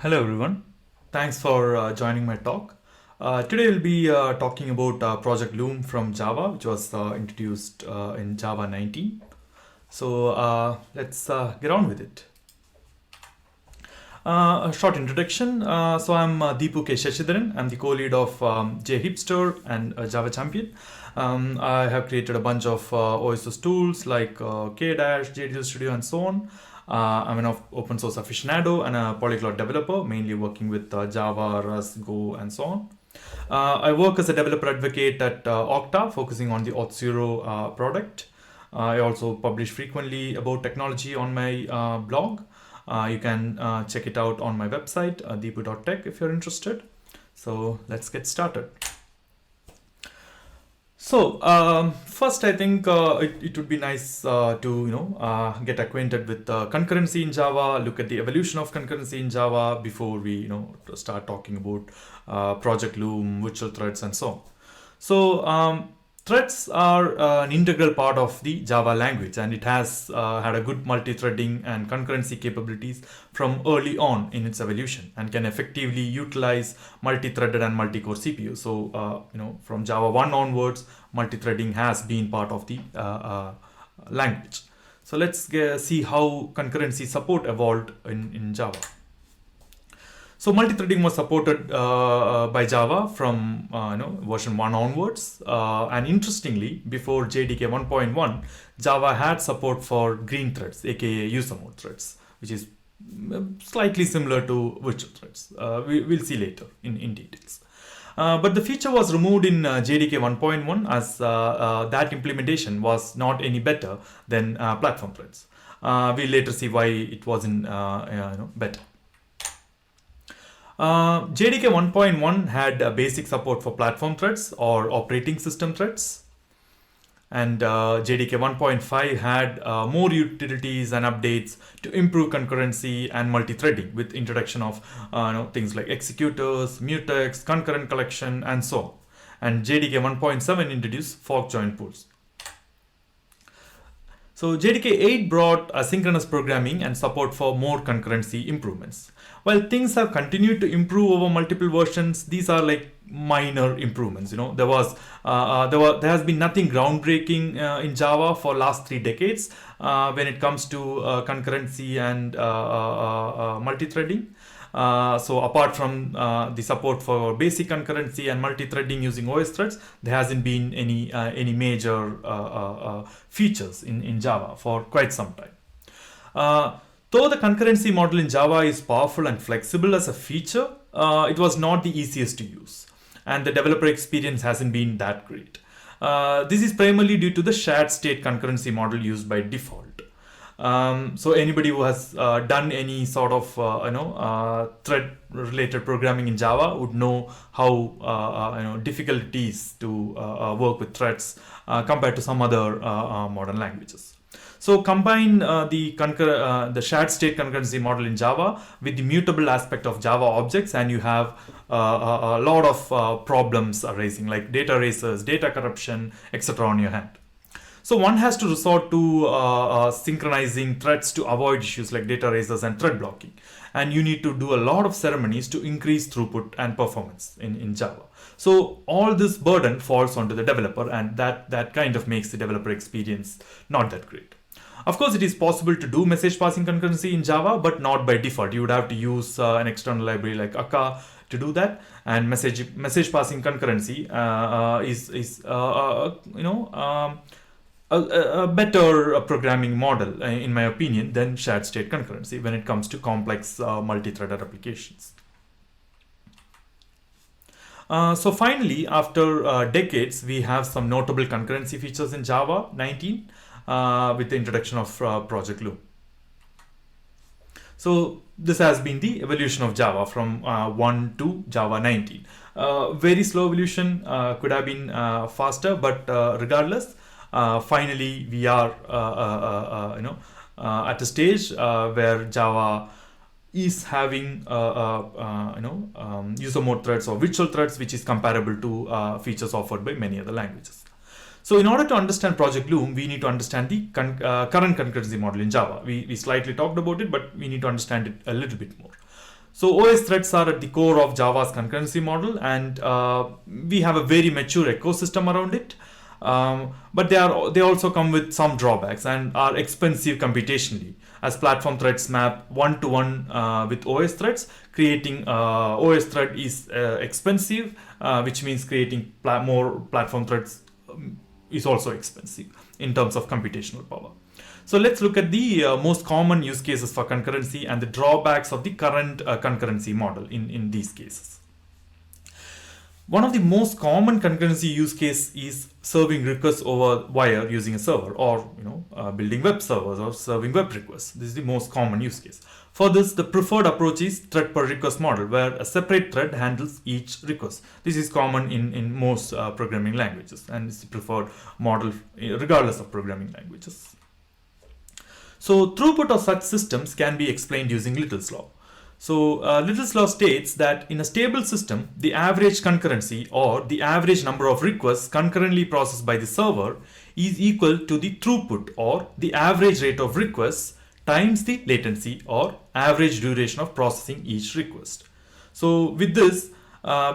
Hello everyone, thanks for joining my talk. Today we'll be talking about Project Loom from Java, which was introduced in Java 19. So let's get on with it. A short introduction. So I'm Deepu Sasidharan. I'm the co-lead of JHipster and Java Champion. I have created a bunch of OSS tools like K-Dash, JDK Studio, and so on. I'm an open source aficionado and a polyglot developer, mainly working with Java, Rust, Go, and so on. I work as a developer advocate at Okta, focusing on the Auth0 product. I also publish frequently about technology on my blog. You can check it out on my website, deepu.tech, if you're interested. So let's get started. So first, I think it would be nice to get acquainted with concurrency in Java. Look at the evolution of concurrency in Java before we start talking about Project Loom, virtual threads, and so on. So threads are an integral part of the Java language, and it has had a good multi-threading and concurrency capabilities from early on in its evolution, and can effectively utilize multi-threaded and multi-core CPU. So from Java 1 onwards, multi-threading has been part of the language. So let's see how concurrency support evolved in Java. So multi-threading was supported by Java from version 1 onwards, and interestingly, before JDK 1.1, Java had support for green threads, aka user mode threads, which is slightly similar to virtual threads. We'll see later in details. But the feature was removed in JDK 1.1 as that implementation was not any better than platform threads. We'll later see why it wasn't better. JDK 1.1 had basic support for platform threads or operating system threads, and JDK 1.5 had more utilities and updates to improve concurrency and multi-threading with introduction of things like executors, mutex, concurrent collection, and so on. And JDK 1.7 introduced fork join pools. So JDK 8 brought asynchronous programming and support for more concurrency improvements. While things have continued to improve over multiple versions, these are like minor improvements. There has been nothing groundbreaking in Java for last 3 decades when it comes to concurrency and multi-threading. So apart from the support for basic concurrency and multi-threading using OS threads, there hasn't been any major features in Java for quite some time. Though the concurrency model in Java is powerful and flexible as a feature, it was not the easiest to use, and the developer experience hasn't been that great. This is primarily due to the shared state concurrency model used by default. So anybody who has done any sort of thread related programming in Java would know how difficult it is to work with threads compared to some other modern languages. So combine the shared state concurrency model in Java with the mutable aspect of Java objects, and you have a lot of problems arising, like data races, data corruption, etc. on your hand. So one has to resort to synchronizing threads to avoid issues like data races and thread blocking. And you need to do a lot of ceremonies to increase throughput and performance in Java. So all this burden falls onto the developer, and that kind of makes the developer experience not that great. Of course, it is possible to do message passing concurrency in Java, but not by default. You would have to use an external library like Akka to do that. And message passing concurrency is a better programming model, in my opinion, than shared state concurrency when it comes to complex multi-threaded applications. So finally, after decades, we have some notable concurrency features in Java 19 with the introduction of Project Loom. So this has been the evolution of Java from 1 to Java 19. Very slow evolution, could have been faster, but regardless, finally we are at a stage where Java is having user mode threads or virtual threads, which is comparable to features offered by many other languages. So in order to understand Project Loom, we need to understand the current concurrency model in Java. We slightly talked about it, but we need to understand it a little bit more. So OS threads are at the core of Java's concurrency model, and we have a very mature ecosystem around it. But they also come with some drawbacks and are expensive computationally, as platform threads map one-to-one with OS threads. Creating OS thread is expensive, which means creating more platform threads is also expensive in terms of computational power. So let's look at the most common use cases for concurrency and the drawbacks of the current concurrency model in these cases. One of the most common concurrency use case is serving requests over wire using a server, or building web servers or serving web requests. This is the most common use case. For this, the preferred approach is thread per request model, where a separate thread handles each request. This is common in most programming languages, and it's the preferred model regardless of programming languages. So throughput of such systems can be explained using Little's law. So Little's law states that in a stable system, the average concurrency, or the average number of requests concurrently processed by the server, is equal to the throughput, or the average rate of requests, times the latency, or average duration of processing each request. So with this,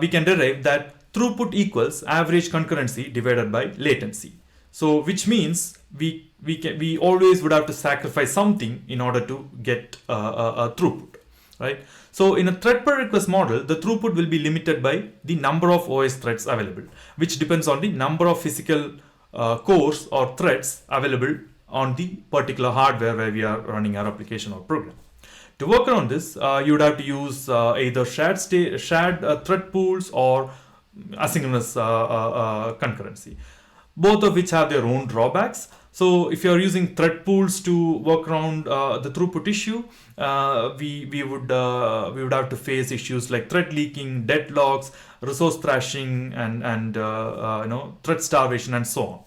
we can derive that throughput equals average concurrency divided by latency. So which means we always would have to sacrifice something in order to get a throughput, right? So in a thread per request model, the throughput will be limited by the number of OS threads available, which depends on the number of physical cores or threads available on the particular hardware where we are running our application or program. To work around this, you would have to use either shared thread pools or asynchronous concurrency, both of which have their own drawbacks. So if you're using thread pools to work around the throughput issue, we would have to face issues like thread leaking, deadlocks, resource thrashing, and thread starvation, and so on.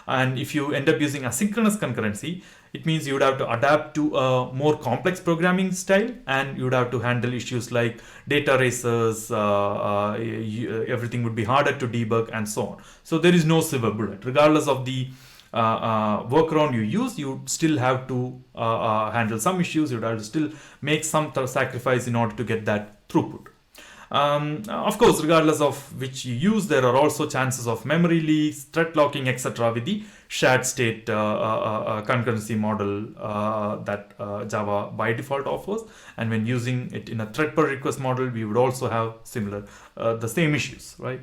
And if you end up using asynchronous concurrency, it means you would have to adapt to a more complex programming style, and you would have to handle issues like data races, everything would be harder to debug, and so on. So there is no silver bullet. Regardless of the workaround you use, you still have to handle some issues. You would have to still make some sacrifice in order to get that throughput. Of course, regardless of which you use, there are also chances of memory leaks, thread locking, etc. with the shared state concurrency model that Java by default offers. And when using it in a thread per request model, we would also have the same issues, right?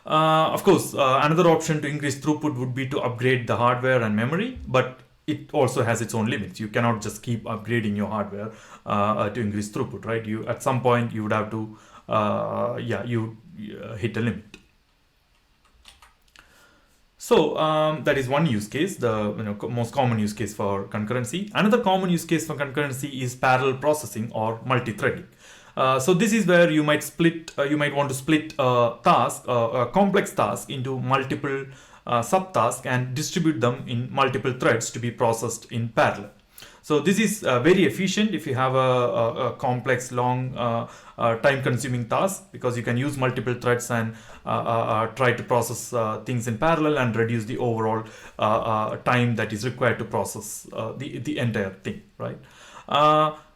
Of course, another option to increase throughput would be to upgrade the hardware and memory, but it also has its own limits. You cannot just keep upgrading your hardware to increase throughput, right? At some point you would have to hit a limit. So that is one use case, the most common use case for concurrency. Another common use case for concurrency is parallel processing or multi-threading. So this is where you might want to split a task, a complex task, into multiple subtasks and distribute them in multiple threads to be processed in parallel. So this is very efficient if you have a complex, long, time-consuming task, because you can use multiple threads and try to process things in parallel and reduce the overall time that is required to process the entire thing, right?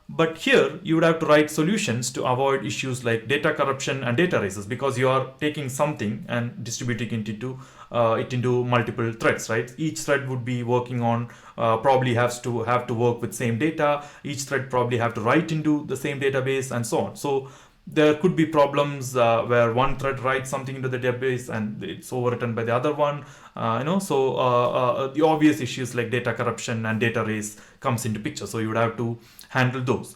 But here you would have to write solutions to avoid issues like data corruption and data races, because you are taking something and distributing it into multiple threads, right? Each thread would be working on probably have to work with same data. Each thread probably have to write into the same database, and so on. So there could be problems where one thread writes something into the database and it's overwritten by the other one. So the obvious issues like data corruption and data race comes into picture. So you would have to handle those.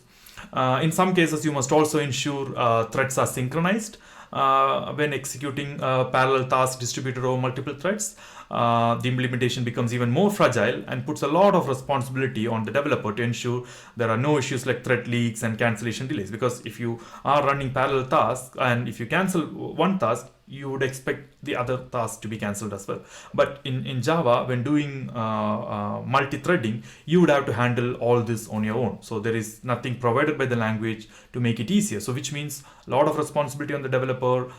In some cases, you must also ensure threads are synchronized when executing a parallel task distributed over multiple threads. The implementation becomes even more fragile and puts a lot of responsibility on the developer to ensure there are no issues like thread leaks and cancellation delays. Because if you are running parallel tasks and if you cancel one task, you would expect the other task to be cancelled as well. But in Java, when doing multi-threading, you would have to handle all this on your own. So there is nothing provided by the language to make it easier. So which means a lot of responsibility on the developer.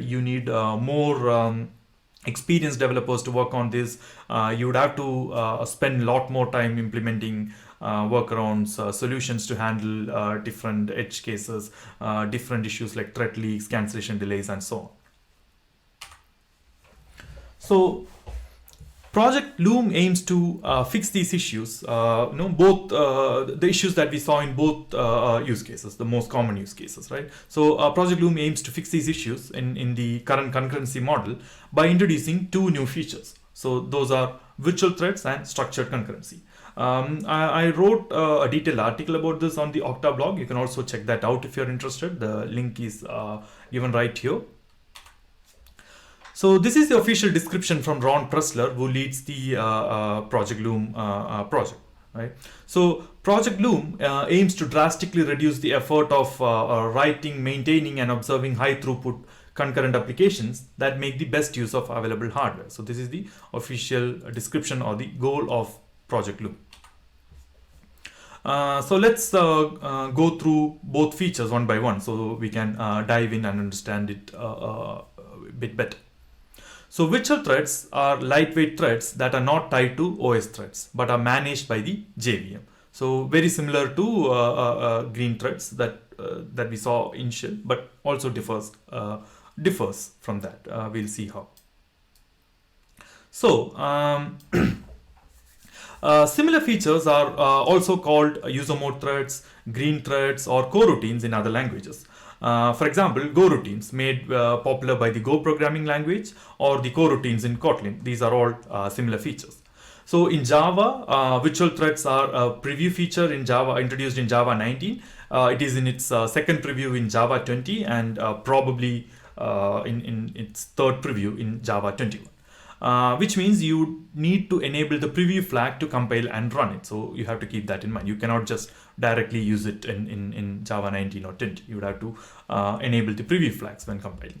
You need more experienced developers to work on this. You would have to spend a lot more time implementing workarounds, solutions to handle different edge cases, different issues like thread leaks, cancellation delays, and so on. So Project Loom aims to fix these issues, both the issues that we saw in both use cases, the most common use cases, right? So Project Loom aims to fix these issues in the current concurrency model by introducing two new features. So those are virtual threads and structured concurrency. I wrote a detailed article about this on the Okta blog. You can also check that out if you're interested. The link is given right here. So this is the official description from Ron Pressler, who leads the Project Loom project. Right. So Project Loom aims to drastically reduce the effort of writing, maintaining, and observing high throughput concurrent applications that make the best use of available hardware. So this is the official description or the goal of Project Loom. So let's go through both features one by one so we can dive in and understand it a bit better. So virtual threads are lightweight threads that are not tied to OS threads but are managed by the JVM. So very similar to green threads that we saw initial, but also differs from that. We'll see how. So similar features are also called user mode threads, green threads, or coroutines in other languages. For example, Go routines made popular by the Go programming language, or the coroutines in Kotlin. These are all similar features. So in Java, virtual threads are a preview feature in Java, introduced in Java 19. It is in its second preview in Java 20 and probably in its third preview in Java 21. Which means you need to enable the preview flag to compile and run it. So you have to keep that in mind. You cannot just directly use it in Java 19 or 20. You would have to enable the preview flags when compiling.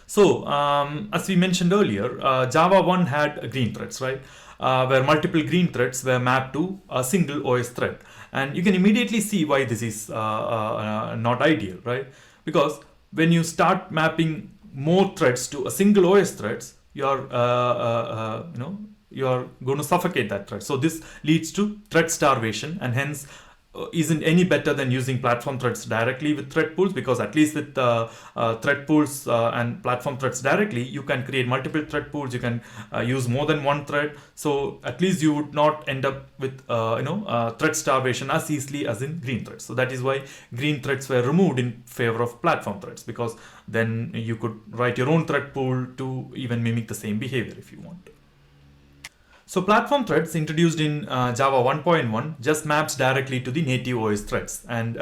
So as we mentioned earlier, Java 1 had green threads, right? Where multiple green threads were mapped to a single OS thread. And you can immediately see why this is not ideal, right? Because when you start mapping more threads to a single OS threads, you're going to suffocate that thread. So this leads to thread starvation, and hence isn't any better than using platform threads directly with thread pools, because at least with thread pools and platform threads directly, you can create multiple thread pools. You can use more than one thread. So at least you would not end up with thread starvation as easily as in green threads. So that is why green threads were removed in favor of platform threads, because then you could write your own thread pool to even mimic the same behavior if you want. So platform threads introduced in Java 1.1 just maps directly to the native OS threads, and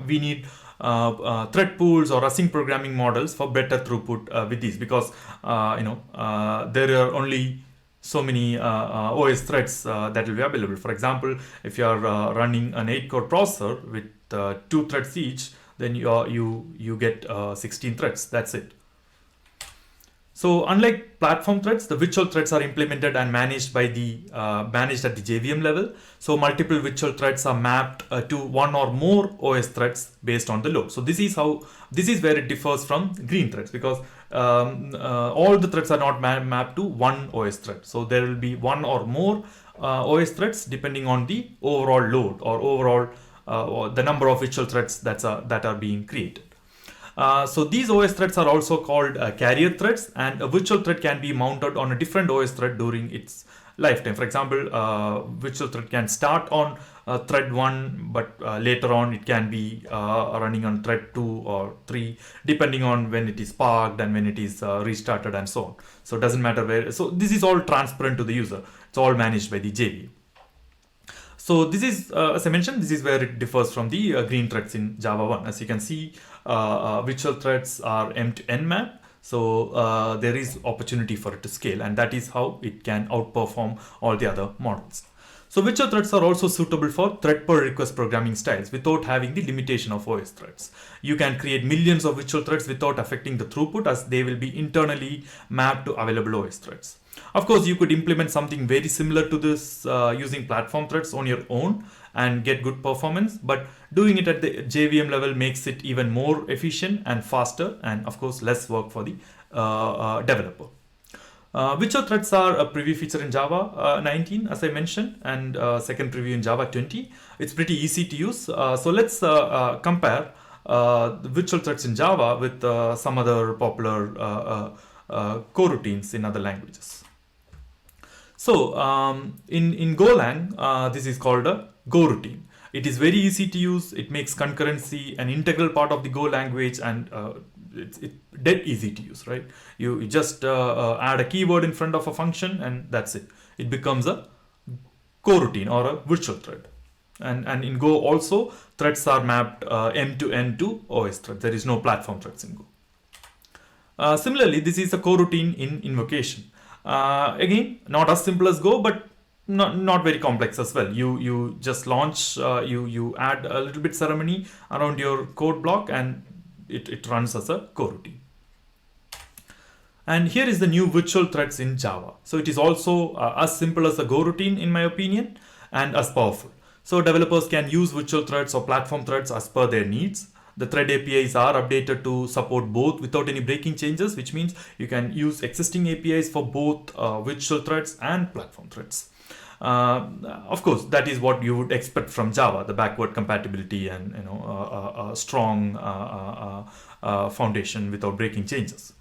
we need thread pools or async programming models for better throughput with these, because there are only so many OS threads that will be available. For example, if you are running an 8-core processor with 2 threads each, then you get 16 threads. That's it. So unlike platform threads, the virtual threads are implemented and managed by the managed at the JVM level. So multiple virtual threads are mapped to one or more OS threads based on the load. So this is where it differs from green threads, because all the threads are not mapped to one OS thread. So there will be one or more OS threads depending on the overall load or overall or the number of virtual threads that are being created. So these OS threads are also called carrier threads, and a virtual thread can be mounted on a different OS thread during its lifetime. For example, virtual thread can start on thread 1, but later on it can be running on thread 2 or 3, depending on when it is parked and when it is restarted and so on. So it doesn't matter where. So this is all transparent to the user. It's all managed by the JVM. So this is, as I mentioned, this is where it differs from the green threads in Java 1. As you can see, virtual threads are M-to-N map. So there is opportunity for it to scale, and that is how it can outperform all the other models. So virtual threads are also suitable for thread per request programming styles without having the limitation of OS threads. You can create millions of virtual threads without affecting the throughput, as they will be internally mapped to available OS threads. Of course, you could implement something very similar to this using platform threads on your own and get good performance, but doing it at the JVM level makes it even more efficient and faster, and of course less work for the developer. Virtual threads are a preview feature in Java 19, as I mentioned, and second preview in Java 20. It's pretty easy to use. So let's compare the virtual threads in Java with some other popular coroutines in other languages. So in Golang, this is called a Go routine. It is very easy to use. It makes concurrency an integral part of the Go language, and it's dead easy to use, right? You just add a keyword in front of a function, and that's it. It becomes a coroutine or a virtual thread. And in Go also, threads are mapped end to end to OS thread. There is no platform threads in Go. Similarly, this is a coroutine in invocation. Again, not as simple as Go, but not very complex as well. You just launch, you add a little bit ceremony around your code block, and it runs as a coroutine. And here is the new virtual threads in Java. So it is also as simple as a Go routine in my opinion, and as powerful. So developers can use virtual threads or platform threads as per their needs. The thread APIs are updated to support both without any breaking changes, which means you can use existing APIs for both virtual threads and platform threads. Of course, that is what you would expect from Java: the backward compatibility and a strong foundation without breaking changes.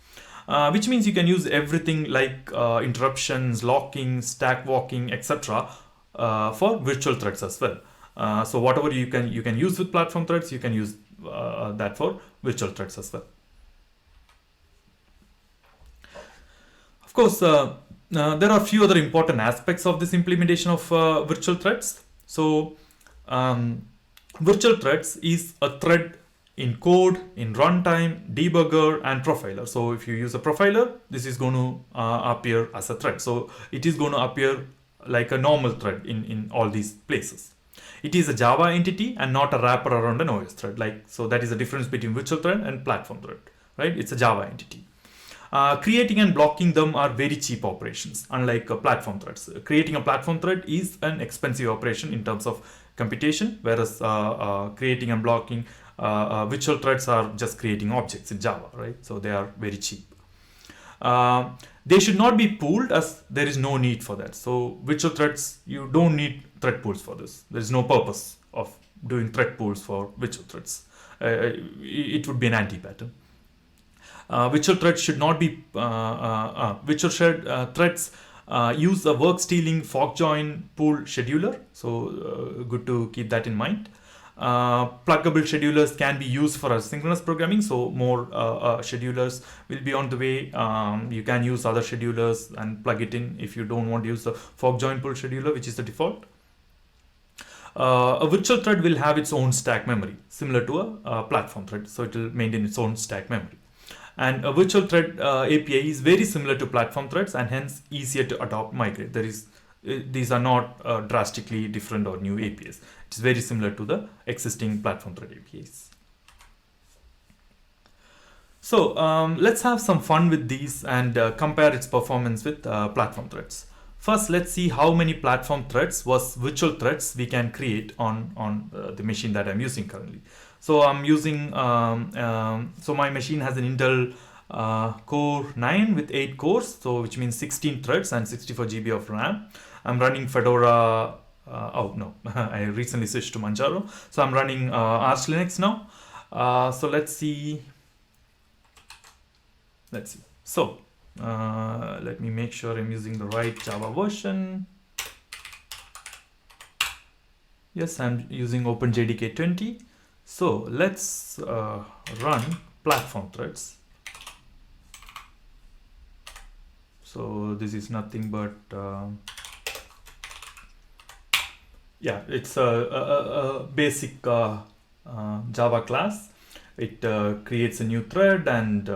Which means you can use everything like interruptions, locking, stack walking, etc. For virtual threads as well. So whatever you can use with platform threads, you can use that for virtual threads as well. Of course, there are a few other important aspects of this implementation of virtual threads. So virtual threads is a thread in code, in runtime, debugger, and profiler. So if you use a profiler, this is going to appear as a thread. So it is going to appear like a normal thread in all these places. It is a Java entity and not a wrapper around an OS thread. So that is the difference between virtual thread and platform thread, right? It's a Java entity. Creating and blocking them are very cheap operations, unlike platform threads. Creating a platform thread is an expensive operation in terms of computation, whereas creating and blocking virtual threads are just creating objects in Java, right? So they are very cheap. They should not be pooled, as there is no need for that. So virtual threads, you don't need thread pools for this. There is no purpose of doing thread pools for virtual threads. It would be an anti-pattern. Virtual threads should not be virtual threads use a work stealing fork join pool scheduler. So good to keep that in mind. Pluggable schedulers can be used for asynchronous programming, so more schedulers will be on the way. You can use other schedulers and plug it in if you don't want to use the fork join pool scheduler, which is the default. A virtual thread will have its own stack memory, similar to a platform thread, so it will maintain its own stack memory. And a virtual thread API is very similar to platform threads, and hence easier to adopt, migrate. These are not drastically different or new APIs. It's very similar to the existing platform thread APIs. So let's have some fun with these and compare its performance with platform threads. First, let's see how many platform threads versus virtual threads we can create on the machine that I'm using currently. So I'm using, so my machine has an Intel Core 9 with 8 cores, so which means 16 threads and 64 GB of RAM. I'm running Fedora, I recently switched to Manjaro. So I'm running Arch Linux now. So let's see. So let me make sure I'm using the right Java version. Yes, I'm using OpenJDK 20. So let's run platform threads. So this is nothing but it's a basic Java class. It creates a new thread and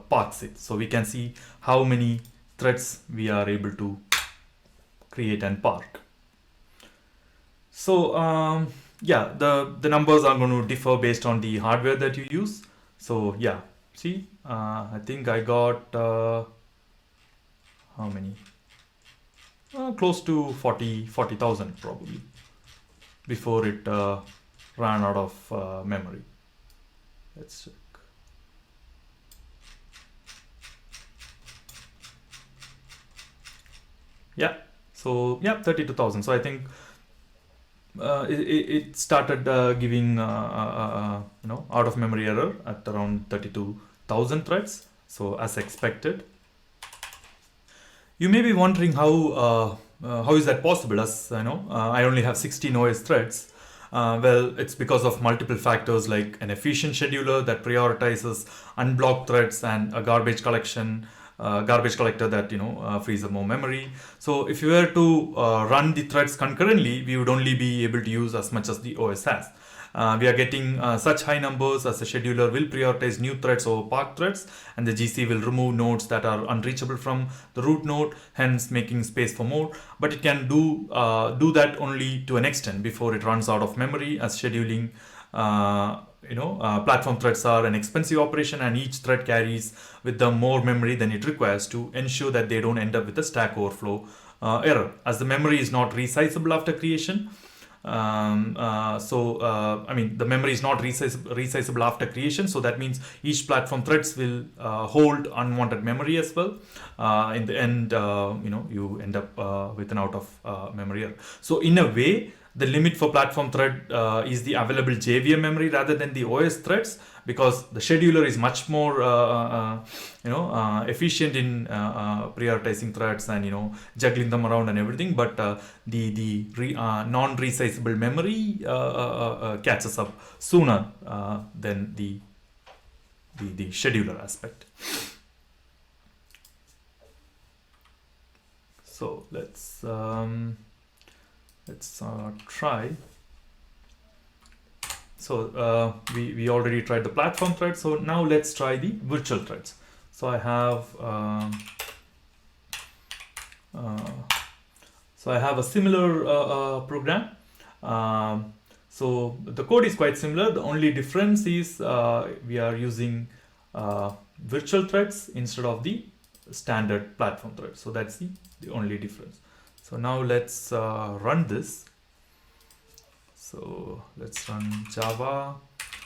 parks it, so we can see how many threads we are able to create and park. So the numbers are going to differ based on the hardware that you use. So see, I think I got how many? Close to 40,000 probably before it ran out of memory. Let's check. Yeah. So yeah, 32,000. So I think it started giving out of memory error at around 32,000 threads. So as expected. You may be wondering how is that possible? As I only have 16 OS threads. Well, it's because of multiple factors like an efficient scheduler that prioritizes unblocked threads and a garbage collector that frees up more memory. So if you were to run the threads concurrently, we would only be able to use as much as the OS has. We are getting such high numbers as the scheduler will prioritize new threads over parked threads, and the GC will remove nodes that are unreachable from the root node, hence making space for more. But it can do that only to an extent before it runs out of memory, as scheduling platform threads are an expensive operation, and each thread carries with them more memory than it requires to ensure that they don't end up with a stack overflow error, as the memory is not resizable after creation. The memory is not resizable after creation, so that means each platform threads will hold unwanted memory as well. In the end, you end up with an out of memory error. So in a way, the limit for platform thread is the available JVM memory rather than the OS threads, because the scheduler is much more efficient in prioritizing threads and juggling them around and everything. But the non-resizable memory catches up sooner than the scheduler aspect. So let's try. So we already tried the platform thread. So now let's try the virtual threads. So I have a similar program. So the code is quite similar. The only difference is we are using virtual threads instead of the standard platform thread. So that's the only difference. So now let's run this. So let's run Java.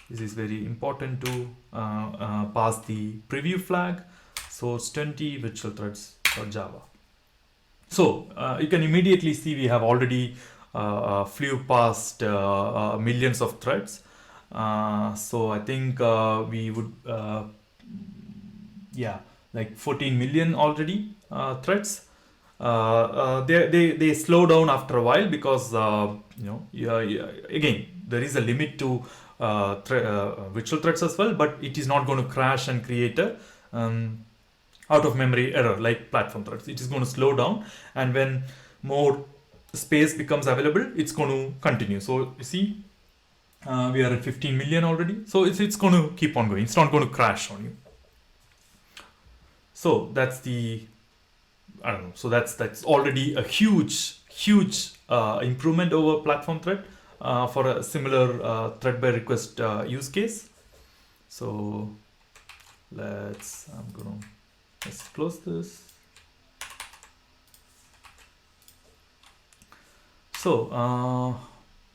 This is very important to pass the preview flag. Source 20 virtual threads for Java. So you can immediately see we have already flew past millions of threads. So I think we would, like 14 million already threads. They slow down after a while because again there is a limit to virtual threads as well, but it is not going to crash and create a out of memory error like platform threads. It is going to slow down, and when more space becomes available, it's going to continue. So you see, we are at 15 million already, so it's going to keep on going. It's not going to crash on you. So that's so that's already a huge improvement over platform thread for a similar thread by request use case. So let's close this. So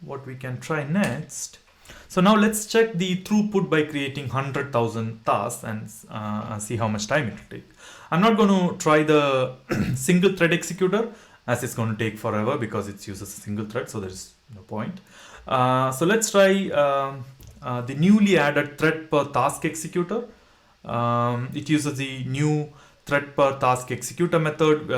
what we can try next. So now let's check the throughput by creating 100,000 tasks and see how much time it will take. I'm not going to try the single thread executor, as it's going to take forever because it uses a single thread, so there's no point. So let's try the newly added thread per task executor. It uses the new thread per task executor method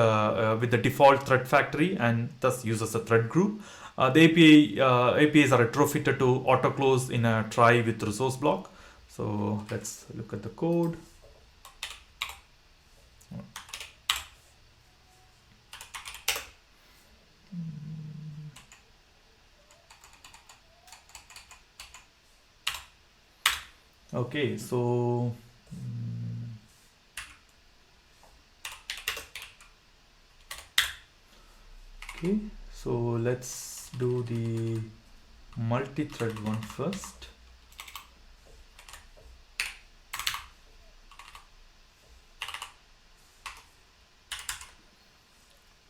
with the default thread factory, and thus uses a thread group. The APIs are retrofitted to auto close in a try with resource block. So let's look at the code. Okay, so let's do the multi-thread one first.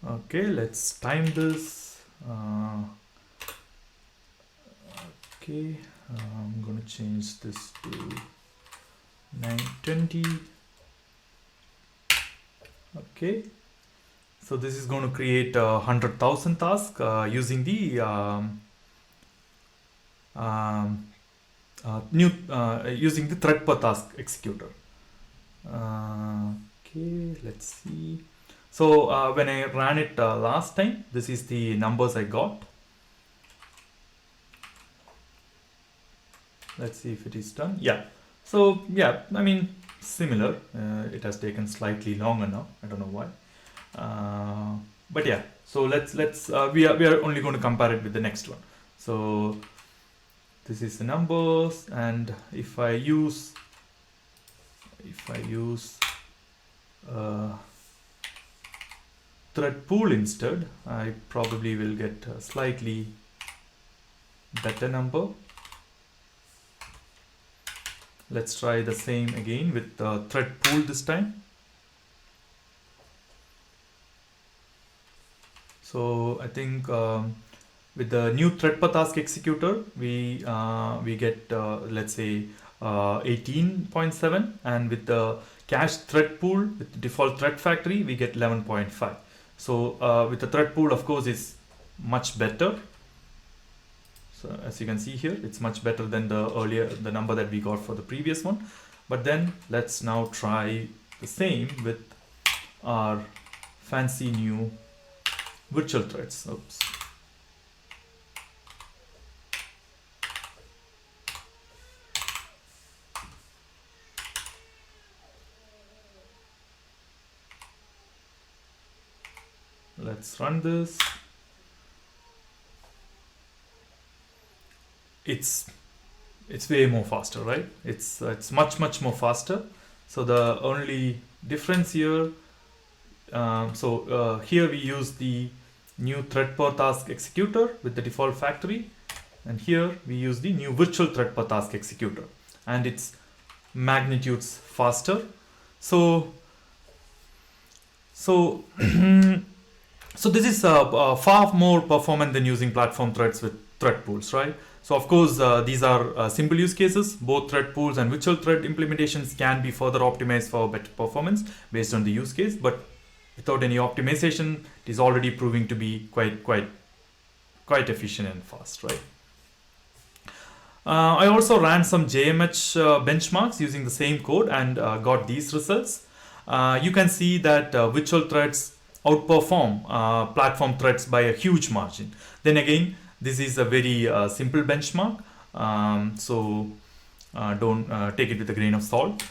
Okay, let's time this. Okay, I'm going to change this to 920. Okay, So this is going to create 100,000 tasks using the using the thread per task executor. Okay, let's see. So when I ran it last time, this is the numbers I got. Let's see if it is done. Yeah. So yeah, I mean similar. It has taken slightly longer now. I don't know why. But yeah. So let's we are only going to compare it with the next one. So this is the numbers, and if I use thread pool instead, I probably will get a slightly better number. Let's try the same again with thread pool this time. So I think with the new thread per task executor, we get let's say 18.7, and with the cache thread pool with the default thread factory, we get 11.5. So with the thread pool, of course, is much better. So as you can see here, it's much better than the number that we got for the previous one. But then let's now try the same with our fancy new virtual threads. Oops. Let's run this. It's way more faster, right? It's much more faster. So the only difference here, here we use the new thread per task executor with the default factory, and here we use the new virtual thread per task executor, and it's magnitudes faster. So this is far more performant than using platform threads with thread pools, right? So of course, these are simple use cases. Both thread pools and virtual thread implementations can be further optimized for better performance based on the use case, but without any optimization, it is already proving to be quite efficient and fast, right? I also ran some JMH benchmarks using the same code and got these results. You can see that virtual threads outperform platform threads by a huge margin. Then again, this is a very simple benchmark, so don't take it with a grain of salt.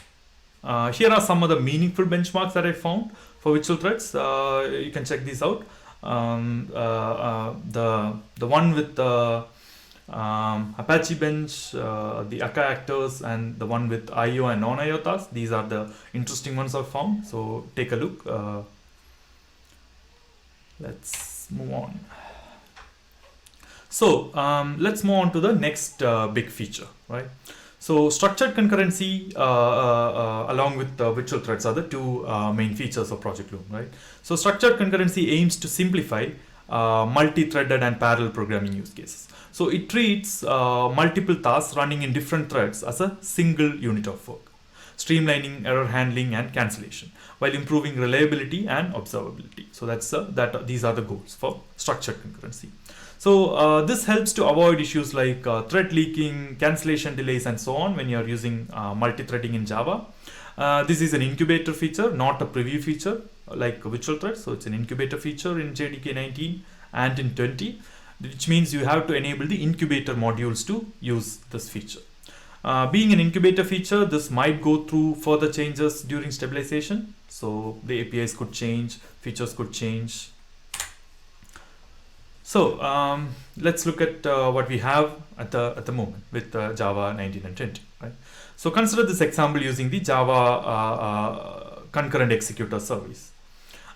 Here are some of the meaningful benchmarks that I found for virtual threads. You can check these out. The one with the Apache Bench, the Akka actors, and the one with IO and non-IO tasks. These are the interesting ones I've found. So take a look. Let's move on. So let's move on to the next big feature, right? So structured concurrency along with virtual threads are the two main features of Project Loom, right? So structured concurrency aims to simplify multi-threaded and parallel programming use cases. So it treats multiple tasks running in different threads as a single unit of work, streamlining error handling and cancellation while improving reliability and observability. So these are the goals for structured concurrency. So this helps to avoid issues like thread leaking, cancellation delays, and so on when you are using multi-threading in Java. This is an incubator feature, not a preview feature like virtual threads. So it's an incubator feature in JDK 19 and in 20, which means you have to enable the incubator modules to use this feature. Being an incubator feature, this might go through further changes during stabilization. So the APIs could change, features could change. So let's look at what we have at the moment with Java 19 and 20. Right? So consider this example using the Java concurrent executor service.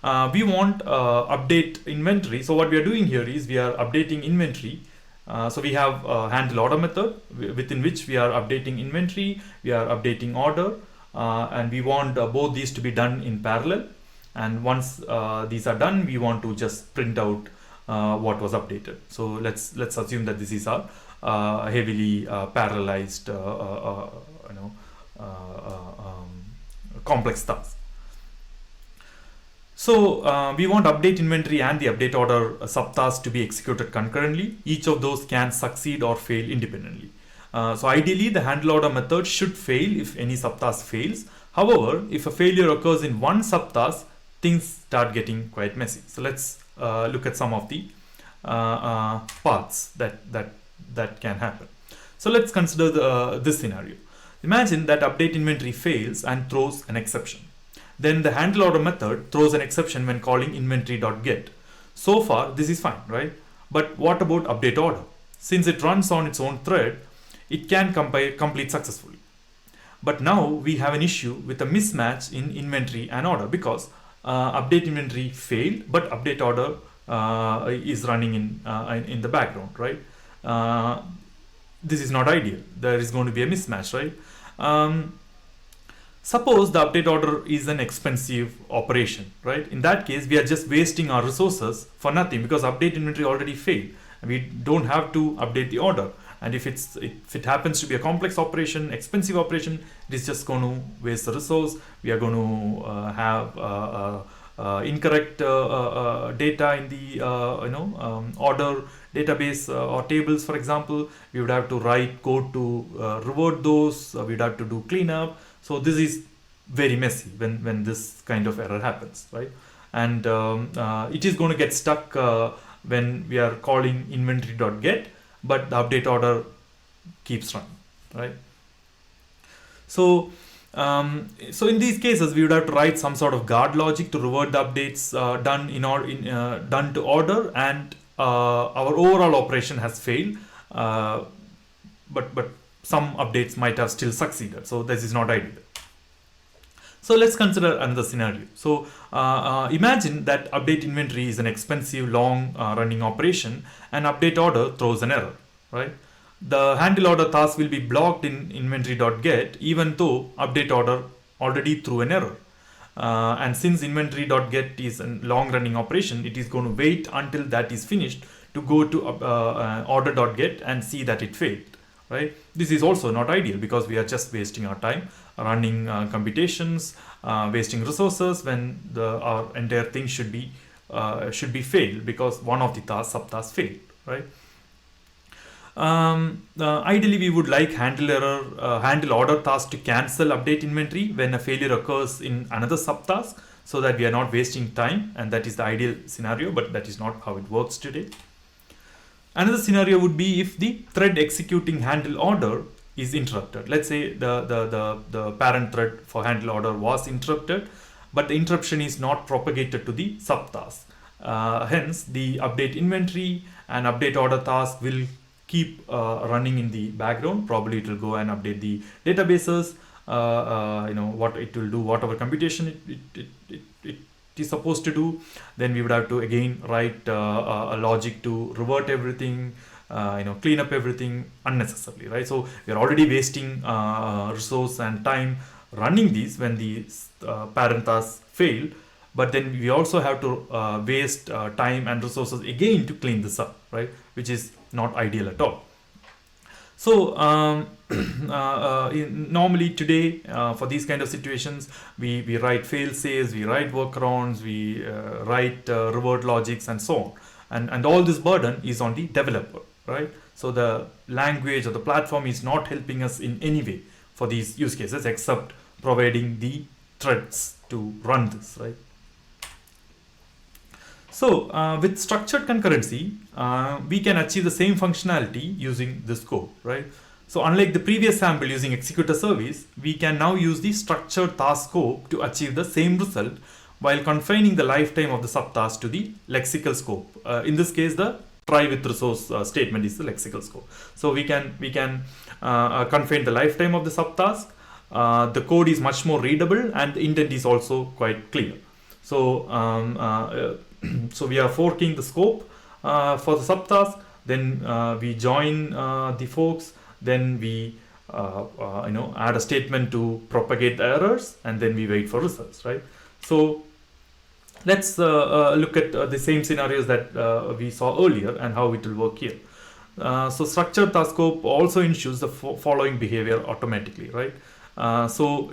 We want update inventory. So what we are doing here is we are updating inventory. So we have a handle order method within which we are updating inventory, we are updating order, and we want both these to be done in parallel. And once these are done, we want to just print out what was updated. So let's assume that this is our heavily parallelized complex task. So we want update inventory and the update order subtasks to be executed concurrently. Each of those can succeed or fail independently. So ideally, the handle order method should fail if any subtask fails. However, if a failure occurs in one subtask, things start getting quite messy. So let's look at some of the paths that can happen. So let's consider this scenario. Imagine that update inventory fails and throws an exception. Then the handle order method throws an exception when calling inventory.get. So far, this is fine, right? But what about update order? Since it runs on its own thread, it can complete successfully. But now we have an issue with a mismatch in inventory and order, because update inventory failed, but update order is running in the background, right? This is not ideal. There is going to be a mismatch, right? Suppose the update order is an expensive operation, right? In that case, we are just wasting our resources for nothing, because update inventory already failed. We don't have to update the order. And if it happens to be a complex operation, expensive operation, it is just going to waste the resource. We are going to have incorrect data in the order database or tables. For example, we would have to write code to revert those. We'd have to do cleanup. So this is very messy when this kind of error happens, right? And it is going to get stuck when we are calling inventory.get, but the update order keeps running, right? So in these cases, we would have to write some sort of guard logic to revert the updates done to order, and our overall operation has failed, but some updates might have still succeeded. So this is not ideal. So let's consider another scenario. So imagine that update inventory is an expensive, long running operation, and update order throws an error, right? The handle order task will be blocked in inventory.get, even though update order already threw an error. And since inventory.get is a long running operation, it is going to wait until that is finished to go to order.get and see that it failed, right? This is also not ideal, because we are just wasting our time running computations, wasting resources, when our entire thing should be failed because one of the subtasks failed, right? Ideally, we would like handle order task to cancel update inventory when a failure occurs in another subtask, so that we are not wasting time, and that is the ideal scenario, but that is not how it works today. Another scenario would be if the thread executing handle order is interrupted. Let's say the parent thread for handle order was interrupted, but the interruption is not propagated to the subtask. Hence, the update inventory and update order task will keep running in the background. Probably it will go and update the databases. What it will do, whatever computation it is supposed to do. Then we would have to again write a logic to revert everything, clean up everything unnecessarily, right? So we are already wasting resource and time running these when the parent tasks fail, but then we also have to waste time and resources again to clean this up, right? Which is not ideal at all. So normally today, for these kind of situations, we write fail safes, we write workarounds, we write revert logics, and so on. And all this burden is on the developer, right? So the language or the platform is not helping us in any way for these use cases, except providing the threads to run this, right? So with structured concurrency, we can achieve the same functionality using this code, right? So unlike the previous sample using executor service, we can now use the structured task scope to achieve the same result while confining the lifetime of the subtask to the lexical scope. In this case, the try with resource statement is the lexical scope. So we can confine the lifetime of the subtask. The code is much more readable, and the intent is also quite clear. So so we are forking the scope for the subtask. Then we join the forks. Then we add a statement to propagate the errors, and then we wait for results, right? So let's look at the same scenarios that we saw earlier and how it will work here. So structured task scope also ensures the following behavior automatically, right? So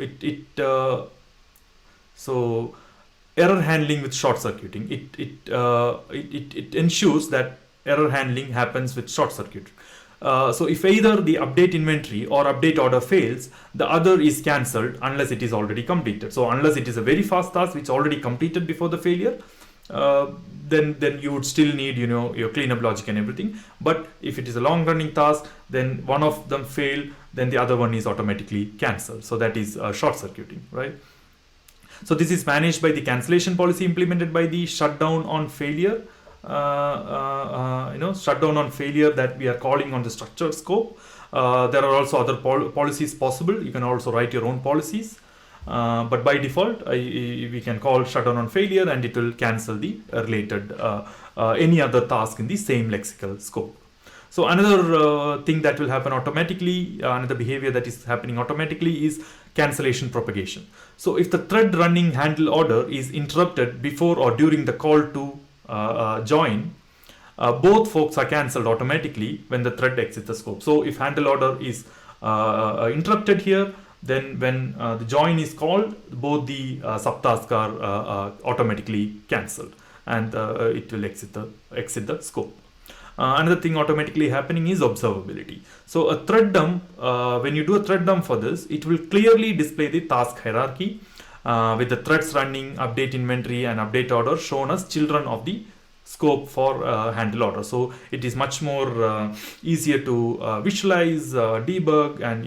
error handling with short circuiting. It ensures that error handling happens with short circuit. So if either the update inventory or update order fails, the other is cancelled unless it is already completed. So unless it is a very fast task which already completed before the failure, then you would still need your cleanup logic and everything. But if it is a long running task, then one of them fail, then the other one is automatically cancelled. So that is short circuiting, right? So this is managed by the cancellation policy implemented by the shutdown on failure. Shutdown on failure that we are calling on the structured scope. There are also other policies possible. You can also write your own policies. But by default, we can call shutdown on failure, and it will cancel the related any other task in the same lexical scope. So another thing that will happen automatically, another behavior that is happening automatically is cancellation propagation. So if the thread running handle order is interrupted before or during the call to join, both forks are cancelled automatically when the thread exits the scope. So if handle order is interrupted here, then when the join is called, both the subtasks are automatically cancelled, and it will exit the scope. Another thing automatically happening is observability. So a thread dump, when you do a thread dump for this, it will clearly display the task hierarchy with the threads running, update inventory, and update order shown as children of the scope for handle order. So it is much more easier to visualize, debug, and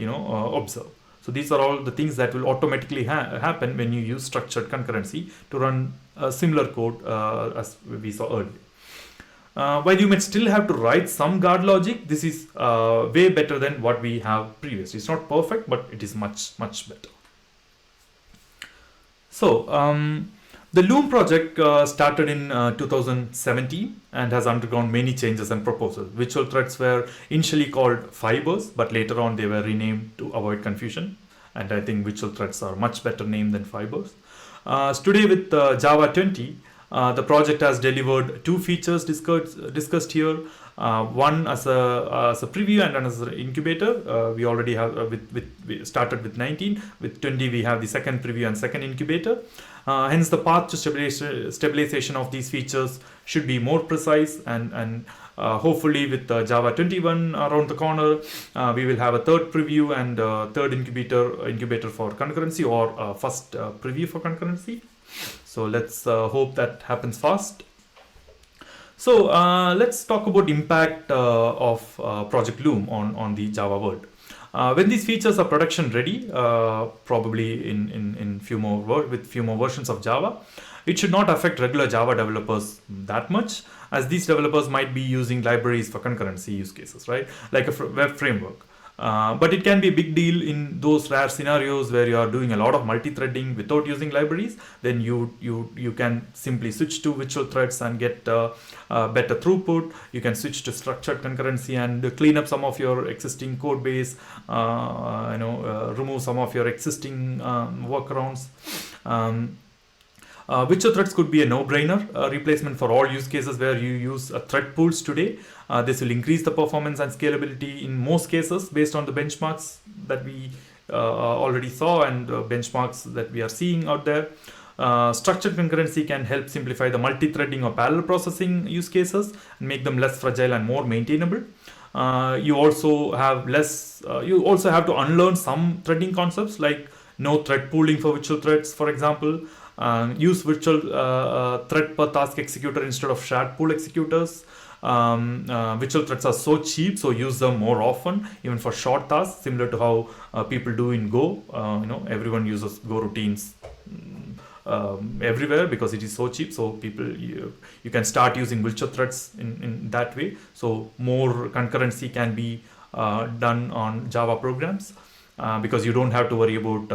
observe. So these are all the things that will automatically happen when you use structured concurrency to run similar code as we saw earlier. While you might still have to write some guard logic, this is way better than what we have previously. It's not perfect, but it is much better. So the Loom project started in 2017 and has undergone many changes and proposals. Virtual threads were initially called fibers, but later on they were renamed to avoid confusion. And I think virtual threads are much better name than fibers. Today with Java 20, the project has delivered two features discussed here. One as a preview and as an incubator. We already have we started with 19. With 20 we have the second preview and second incubator. Hence the path to stabilization of these features should be more precise, and hopefully with Java 21 around the corner, we will have a third preview and third incubator for concurrency, or first preview for concurrency. So let's hope that happens fast. So let's talk about impact of Project Loom on the Java world. When these features are production ready, probably in few more versions of Java, it should not affect regular Java developers that much, as these developers might be using libraries for concurrency use cases, right? Like a web framework. But it can be a big deal in those rare scenarios where you are doing a lot of multi-threading without using libraries. Then you can simply switch to virtual threads and get better throughput. You can switch to structured concurrency and clean up some of your existing code base, remove some of your existing workarounds. Virtual threads could be a no-brainer replacement for all use cases where you use thread pools today. This will increase the performance and scalability in most cases based on the benchmarks that we already saw and benchmarks that we are seeing out there. Structured concurrency can help simplify the multi-threading or parallel processing use cases and make them less fragile and more maintainable. You also have to unlearn some threading concepts like no thread pooling for virtual threads, for example. Use virtual thread per task executor instead of shared pool executors. Virtual threads are so cheap, so use them more often, even for short tasks, similar to how people do in Go. Everyone uses Go routines everywhere because it is so cheap. So you can start using virtual threads in that way. So more concurrency can be done on Java programs because you don't have to worry about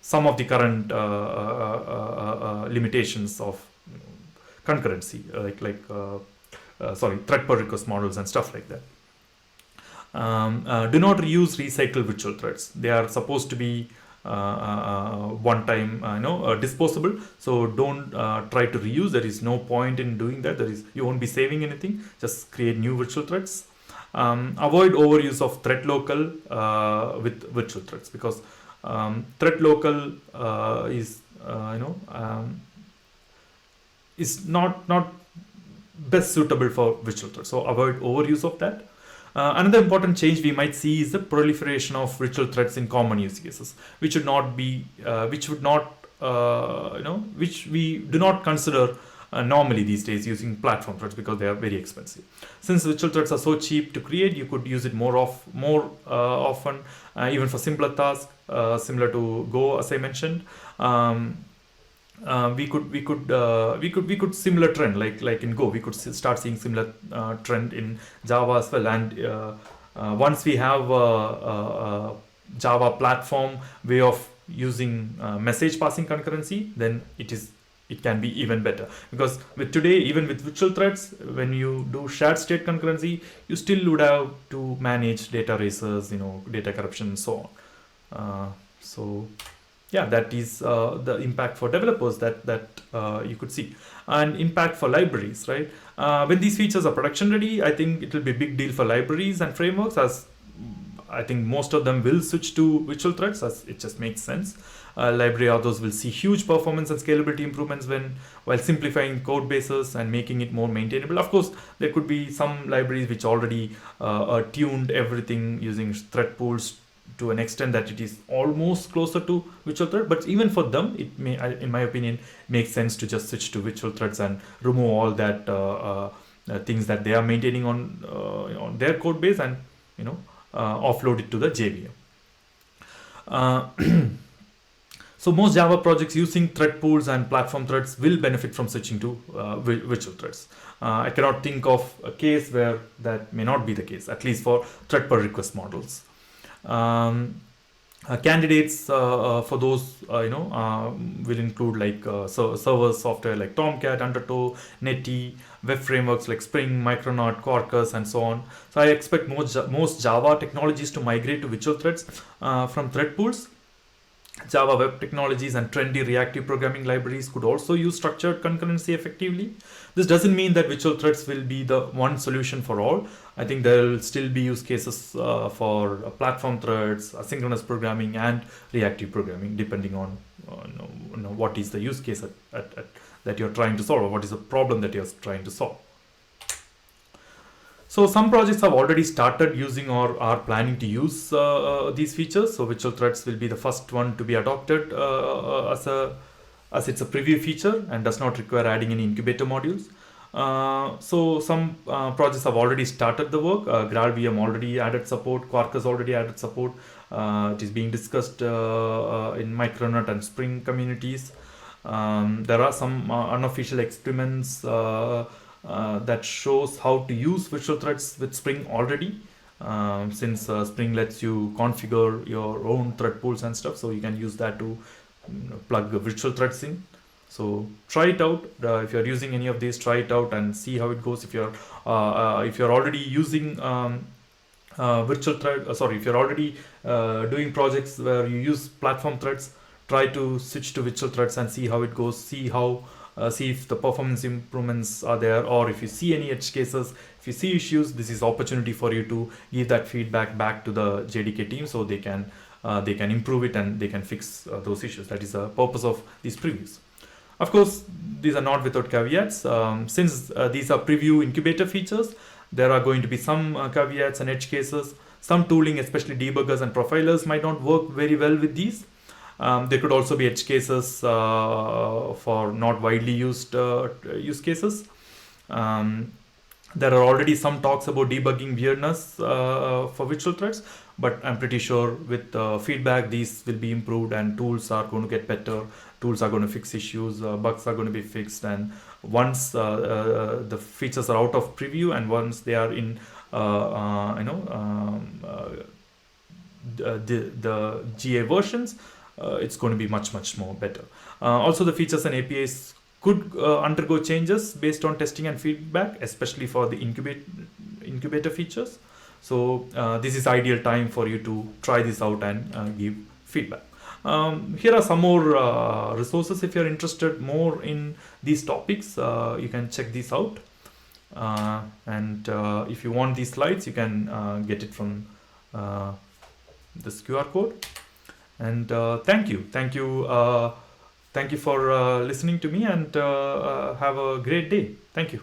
some of the current limitations of concurrency, thread per request models and stuff like that. Do not reuse recycle virtual threads. They are supposed to be one-time, disposable. So don't try to reuse. There is no point in doing that. You won't be saving anything. Just create new virtual threads. Avoid overuse of thread local with virtual threads because Thread local is not best suitable for virtual threads. So avoid overuse of that. Another important change we might see is the proliferation of virtual threads in common use cases, which would not be, which we do not consider normally these days using platform threads because they are very expensive. Since virtual threads are so cheap to create, you could use it more often, even for simpler tasks, similar to Go, as I mentioned. We could similar trend like in Go. We could start seeing similar trend in Java as well. And once we have a Java platform way of using message passing concurrency, then it can be even better, because with today, even with virtual threads, when you do shared state concurrency, you still would have to manage data races, data corruption and so on. So yeah, that is the impact for developers that you could see. And impact for libraries, right? When these features are production ready, I think it will be a big deal for libraries and frameworks, as I think most of them will switch to virtual threads, as it just makes sense. Library authors will see huge performance and scalability improvements while simplifying code bases and making it more maintainable. Of course, there could be some libraries which already tuned everything using thread pools to an extent that it is almost closer to virtual thread. But even for them, it may, in my opinion, make sense to just switch to virtual threads and remove all that things that they are maintaining on their code base, and offload it to the JVM. So most Java projects using thread pools and platform threads will benefit from switching to virtual threads. I cannot think of a case where that may not be the case, at least for thread per request models. Candidates for those will include like server software like Tomcat, Undertow, Netty, web frameworks like Spring, Micronaut, Quarkus, and so on. So I expect most Java technologies to migrate to virtual threads from thread pools. Java web technologies and trendy reactive programming libraries could also use structured concurrency effectively. This doesn't mean that virtual threads will be the one solution for all. I think there will still be use cases for platform threads, asynchronous programming, and reactive programming, depending on what is the use case that you're trying to solve, or what is the problem that you're trying to solve. So some projects have already started using or are planning to use these features. So virtual threads will be the first one to be adopted as it's a preview feature and does not require adding any incubator modules. So some projects have already started the work. GraalVM already added support. Quarkus already added support. It is being discussed in Micronaut and Spring communities. There are some unofficial experiments that shows how to use virtual threads with Spring already, since Spring lets you configure your own thread pools and stuff, so you can use that to plug virtual threads in. So try it out. If you're using any of these, try it out and see how it goes. If you're already using virtual thread, if you're already doing projects where you use platform threads, try to switch to virtual threads and see how it goes. See if the performance improvements are there, or if you see any edge cases, if you see issues, this is opportunity for you to give that feedback back to the JDK team, so they can improve it and they can fix those issues. That is the purpose of these previews. Of course, these are not without caveats. Since these are preview incubator features, there are going to be some caveats and edge cases. Some tooling, especially debuggers and profilers, might not work very well with these. There could also be edge cases for not widely used use cases. There are already some talks about debugging weirdness for virtual threads, but I'm pretty sure with feedback these will be improved and tools are going to get better. Tools are going to fix issues, bugs are going to be fixed, and once the features are out of preview and once they are in the GA versions, it's going to be much more better. Also, the features and APIs could undergo changes based on testing and feedback, especially for the incubator features. So this is ideal time for you to try this out and give feedback. Here are some more resources. If you're interested more in these topics, you can check these out. And if you want these slides, you can get it from this QR code. And thank you for listening to me, and have a great day. Thank you.